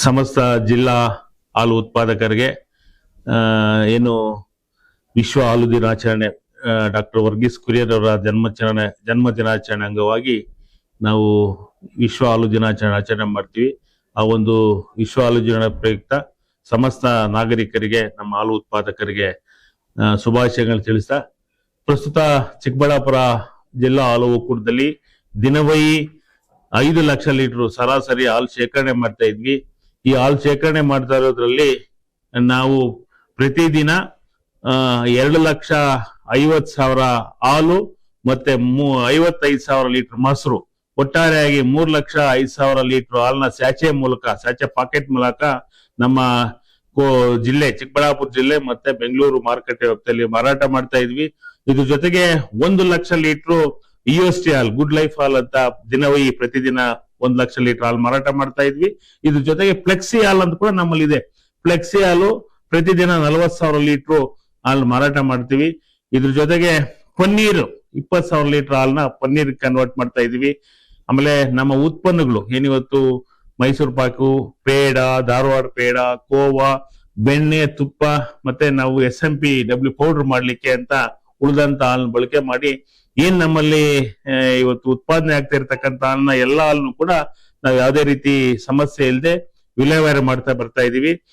ಸಮಸ್ತ ಜಿಲ್ಲಾ ಹಾಲು ಉತ್ಪಾದಕರಿಗೆ ಏನು ವಿಶ್ವ ಹಾಲು ದಿನಾಚರಣೆ ಡಾಕ್ಟರ್ ವರ್ಗೀಸ್ ಕುರಿಯನ್ ಅವರ ಜನ್ಮ ದಿನಾಚರಣೆ ಅಂಗವಾಗಿ ನಾವು ವಿಶ್ವ ಹಾಲು ದಿನಾಚರಣೆ ಆಚರಣೆ ಮಾಡ್ತೀವಿ. ಆ ಒಂದು ವಿಶ್ವ ಹಾಲು ದಿನ ಪ್ರಯುಕ್ತ ಸಮಸ್ತ ನಾಗರಿಕರಿಗೆ, ನಮ್ಮ ಹಾಲು ಉತ್ಪಾದಕರಿಗೆ ಶುಭಾಶಯಗಳು ತಿಳಿಸ್ತಾ, ಪ್ರಸ್ತುತ ಚಿಕ್ಕಬಳ್ಳಾಪುರ ಜಿಲ್ಲಾ ಹಾಲು ಒಕ್ಕೂಟದಲ್ಲಿ ದಿನವೈ 5 ಲಕ್ಷ ಲೀಟರ್ ಸರಾಸರಿ ಹಾಲು ಶೇಖರಣೆ ಮಾಡ್ತಾ ಇದ್ವಿ. ಈ ಹಾಲು ಶೇಖರಣೆ ಮಾಡ್ತಾ ಇರೋದ್ರಲ್ಲಿ ನಾವು ಪ್ರತಿದಿನ 2,50,000 ಹಾಲು ಮತ್ತೆ 55,000 ಲೀಟರ್ ಮೊಸರು, ಒಟ್ಟಾರೆಯಾಗಿ 3,05,000 ಲೀಟರ್ ಹಾಲನ್ನ ಸ್ಯಾಚೆ ಪಾಕೆಟ್ ಮೂಲಕ ನಮ್ಮ ಜಿಲ್ಲೆ ಚಿಕ್ಕಬಳ್ಳಾಪುರ ಜಿಲ್ಲೆ ಮತ್ತೆ ಬೆಂಗಳೂರು ಮಾರುಕಟ್ಟೆ ವ್ಯಾಪ್ತಿಯಲ್ಲಿ ಮಾರಾಟ ಮಾಡ್ತಾ ಇದ್ವಿ. ಇದ್ರ ಜೊತೆಗೆ 1 ಲಕ್ಷ ಲೀಟರ್ EOST ಹಾಲ್, ಗುಡ್ ಲೈಫ್ ಹಾಲ್ ಅಂತ ದಿನವೈ ಪ್ರತಿದಿನ 1 ಲಕ್ಷ ಲೀಟರ್ ಹಾಲು ಮಾರಾಟ ಮಾಡ್ತಾ ಇದ್ವಿ. ಇದ್ರ ಜೊತೆಗೆ ಫ್ಲೆಕ್ಸಿ ಹಾಲ್ ಅಂತ ಕೂಡ ನಮ್ಮಲ್ಲಿ ಇದೆ. ಫ್ಲೆಕ್ಸಿ ಹಾಲು ಪ್ರತಿದಿನ 40,000 ಲೀಟರ್ ಹಾಲು ಮಾರಾಟ ಮಾಡ್ತೀವಿ. ಇದ್ರ ಜೊತೆಗೆ ಪನ್ನೀರ್ 20,000 ಲೀಟರ್ ಹಾಲನ್ನ ಪನ್ನೀರ್ ಕನ್ವರ್ಟ್ ಮಾಡ್ತಾ ಇದೀವಿ. ಆಮೇಲೆ ನಮ್ಮ ಉತ್ಪನ್ನಗಳು ಏನಿವತ್ತು ಮೈಸೂರು ಪಾಕು, ಪೇಡ, ಧಾರವಾಡ ಪೇಡ, ಕೋವಾ, ಬೆಣ್ಣೆ, ತುಪ್ಪ ಮತ್ತೆ ನಾವು SMP ಪೌಡರ್ ಮಾಡ್ಲಿಕ್ಕೆ ಅಂತ ಉಳಿದಂತ ಹಾಲನ್ನ ಬಳಕೆ ಮಾಡಿ ಏನ್ ನಮ್ಮಲ್ಲಿ ಇವತ್ತು ಉತ್ಪಾದನೆ ಆಗ್ತಾ ಇರ್ತಕ್ಕಂಥ ಹಾಲನ್ನ ಎಲ್ಲ ಹಾಲನ್ನು ಕೂಡ ನಾವು ಯಾವುದೇ ರೀತಿ ಸಮಸ್ಯೆ ಇಲ್ಲದೆ ವಿಲೇವಾರಿ ಮಾಡ್ತಾ ಬರ್ತಾ ಇದೀವಿ.